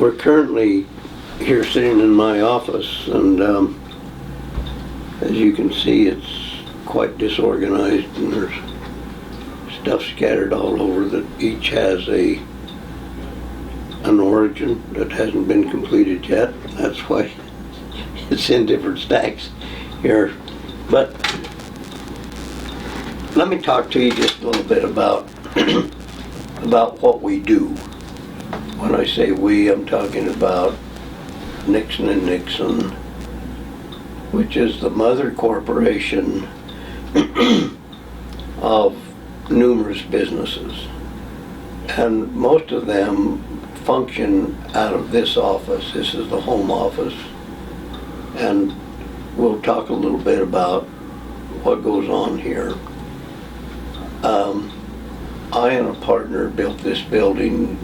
We're currently here sitting in my office, and as you can see, it's quite disorganized, and there's stuff scattered all over that each has an origin that hasn't been completed yet. That's why it's in different stacks here. But let me talk to you just a little bit about about what we do. When I say we, I'm talking about Nixon and Nixon, which is the mother corporation of numerous businesses. And most of them function out of this office. This is the home office. And we'll talk a little bit about what goes on here. I and a partner built this building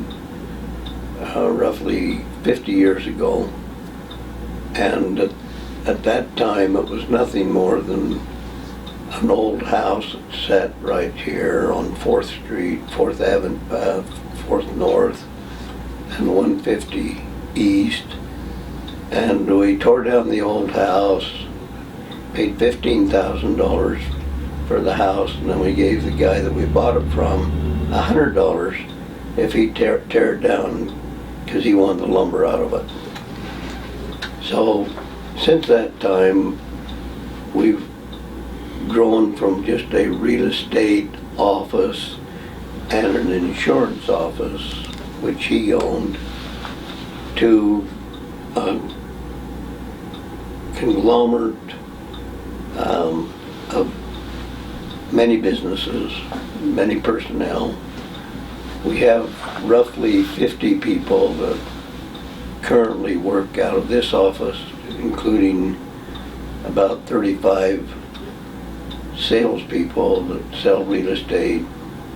roughly 50 years ago, and at that time it was nothing more than an old house that sat right here on 4th Street, 4th Avenue, 4th North, and 150 East. And we tore down the old house, paid $15,000 for the house, and then we gave the guy that we bought it from $100 if he'd tear it down, because he wanted the lumber out of it. So since that time, we've grown from just a real estate office and an insurance office, which he owned, to a conglomerate of many businesses, many personnel. We have roughly 50 people that currently work out of this office, including about 35 salespeople that sell real estate,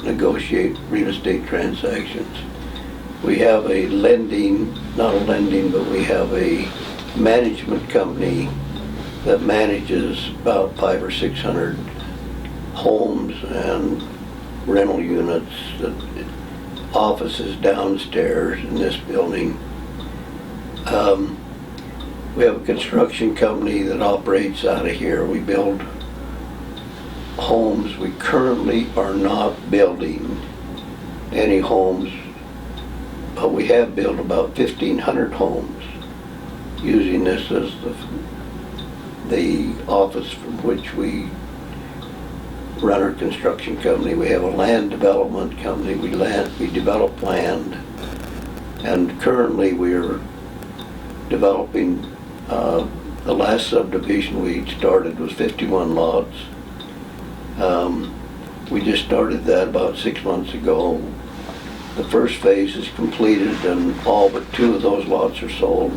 negotiate real estate transactions. We have a we have a management company that manages about 500 or 600 homes and rental units, offices downstairs in this building. We have a construction company that operates out of here. We build homes. We currently are not building any homes, but we have built about 1,500 homes using this as the office from which we run our construction company. We have a land development company. We develop land, and currently we are developing the last subdivision we started was 51 lots. We just started that about 6 months ago. The first phase is completed, and all but 2 of those lots are sold.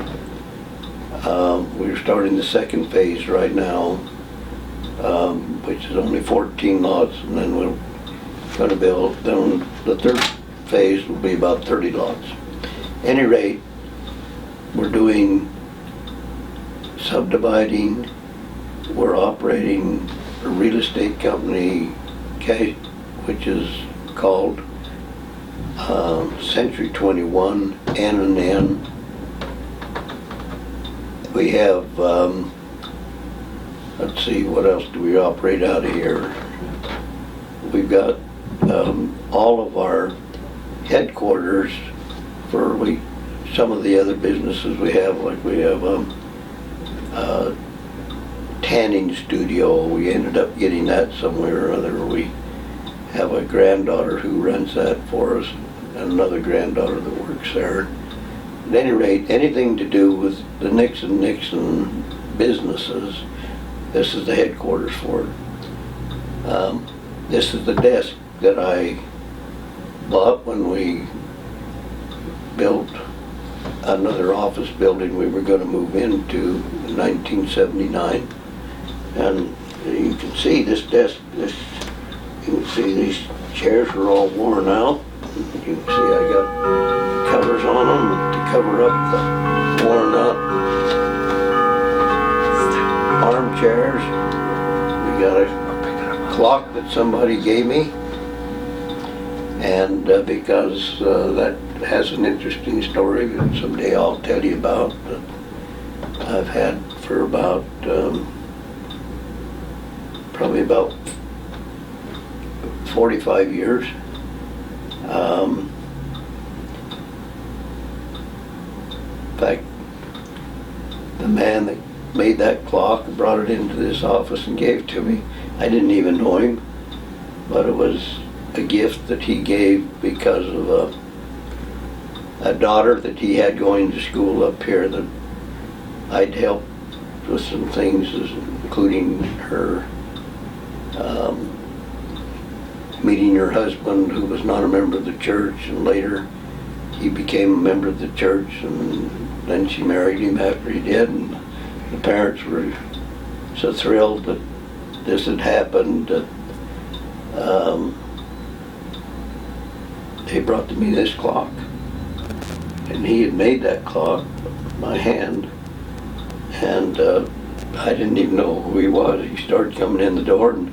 We're starting the second phase right now, which is only 14 lots, and then we're going to build. Then the third phase will be about 30 lots. At any rate, we're doing subdividing. We're operating a real estate company, which is called Century 21 N&N. We have, let's see, what else do we operate out of here? We've got all of our headquarters for some of the other businesses we have, like we have a tanning studio. We ended up getting that somewhere or other. We have a granddaughter who runs that for us, and another granddaughter that works there. At any rate, anything to do with the Nixon businesses, this is the headquarters for it. This is the desk that I bought when we built another office building we were going to move into in 1979. And you can see this desk, you can see these chairs are all worn out. You can see I got covers on them to cover up the worn out armchairs. We got a clock that somebody gave me, and because that has an interesting story that someday I'll tell you about, that I've had for about, probably about 45 years. In fact, the man that made that clock brought it into this office and gave it to me. I didn't even know him, but it was a gift that he gave because of a daughter that he had going to school up here that I'd helped with some things, including her meeting her husband, who was not a member of the church, and later he became a member of the church, and then she married him after he did, and the parents were so thrilled that this had happened that they brought to me this clock. And he had made that clock by hand, and I didn't even know who he was. He started coming in the door and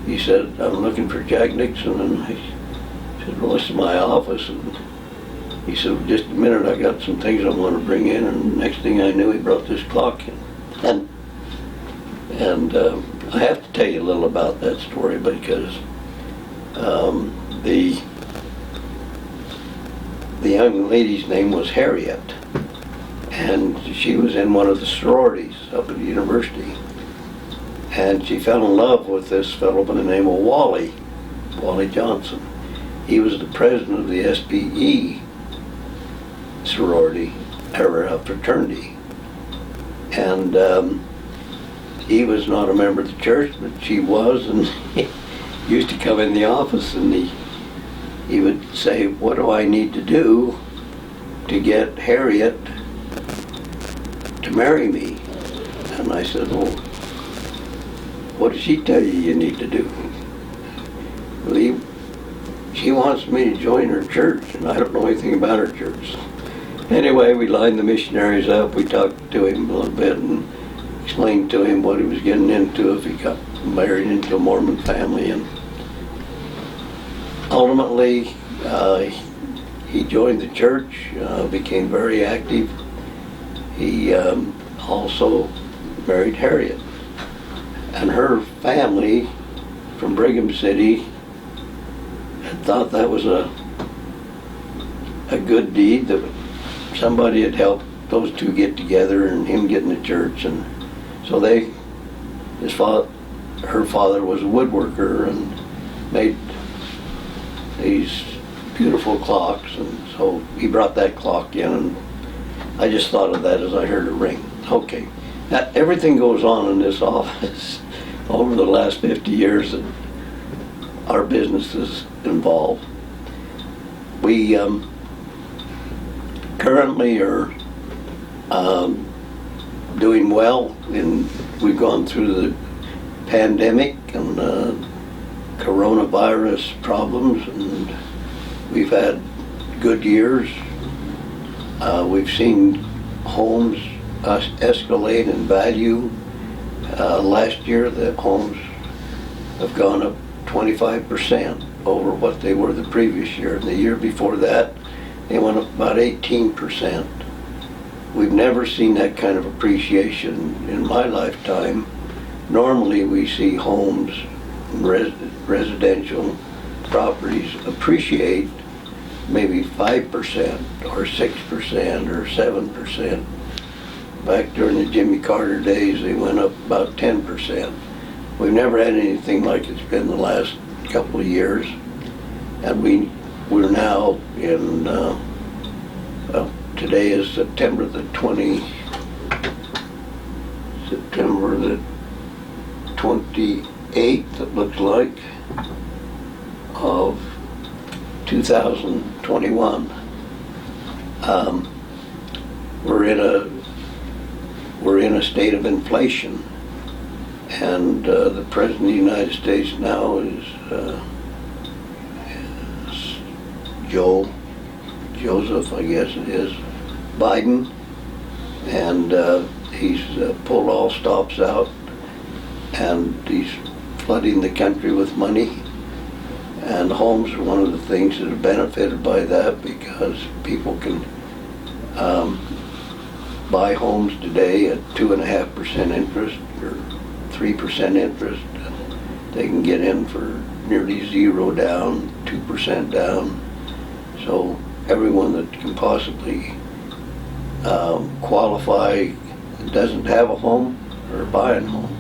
he said, "I'm looking for Jack Nixon," and I said, "Well, this is my office." And he said, "Well, just a minute, I got some things I want to bring in," and next thing I knew, he brought this clock in. And I have to tell you a little about that story because the young lady's name was Harriet, and she was in one of the sororities up at the university, and she fell in love with this fellow by the name of Wally Johnson. He was the president of the SPE sorority, or fraternity, and he was not a member of the church, but she was, and he used to come in the office and he would say, "What do I need to do to get Harriet to marry me?" And I said, "Well, what did she tell you need to do?" "Well, she wants me to join her church, and I don't know anything about her church." Anyway, we lined the missionaries up. We talked to him a little bit and explained to him what he was getting into if he got married into a Mormon family. And ultimately, he joined the church, became very active. He also married Harriet. And her family from Brigham City had thought that was a good deed, that somebody had helped those two get together and him get in the church. And so her father was a woodworker and made these beautiful clocks, and so he brought that clock in, and I just thought of that as I heard it ring. Okay, now everything goes on in this office over the last 50 years that our business is involved. We currently are doing well, and we've gone through the pandemic and coronavirus problems, and we've had good years. We've seen homes escalate in value. Last year, the homes have gone up 25% over what they were the previous year. The year before that, they went up about 18%. We've never seen that kind of appreciation in my lifetime. Normally, we see homes, residential properties appreciate maybe 5% or 6% or 7%. Back during the Jimmy Carter days, they went up about 10%. We've never had anything like it's been the last couple of years, and we're now in. Today is September the 28th. It looks like, of 2021. We're in a state of inflation, and the President of the United States now is Joseph, I guess it is, Biden, and he's pulled all stops out, and he's flooding the country with money, And homes are one of the things that are benefited by that, because people can buy homes today at 2.5% interest or 3% interest. They can get in for nearly zero down, 2% down. So everyone that can possibly qualify doesn't have a home or buying homes.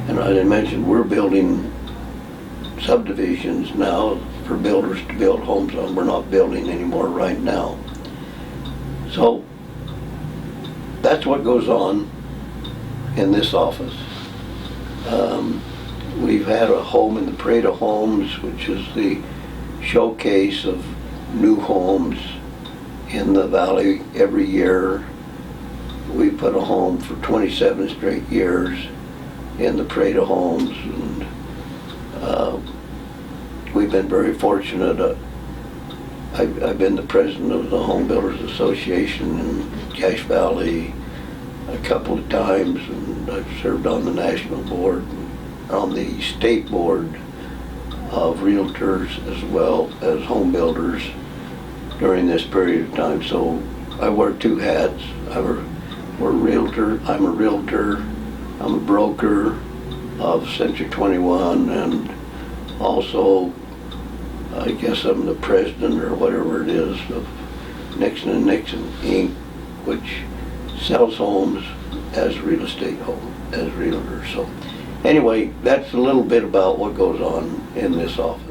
And as I mentioned, we're building subdivisions now for builders to build homes on. We're not building anymore right now. So that's what goes on in this office. We've had a home in the Parade of Homes, which is the showcase of new homes in the valley every year. We put a home for 27 straight years in the Parade of Homes, and we've been very fortunate. I've been the president of the Home Builders Association in Cache Valley a couple of times, and I've served on the national board, on the state board of realtors as well as home builders during this period of time. So I wear two hats. I'm a realtor, I'm a broker of Century 21, and also I guess I'm the president or whatever it is of Nixon and Nixon Inc., which sells homes as real estate as realtors. So anyway, that's a little bit about what goes on in this office.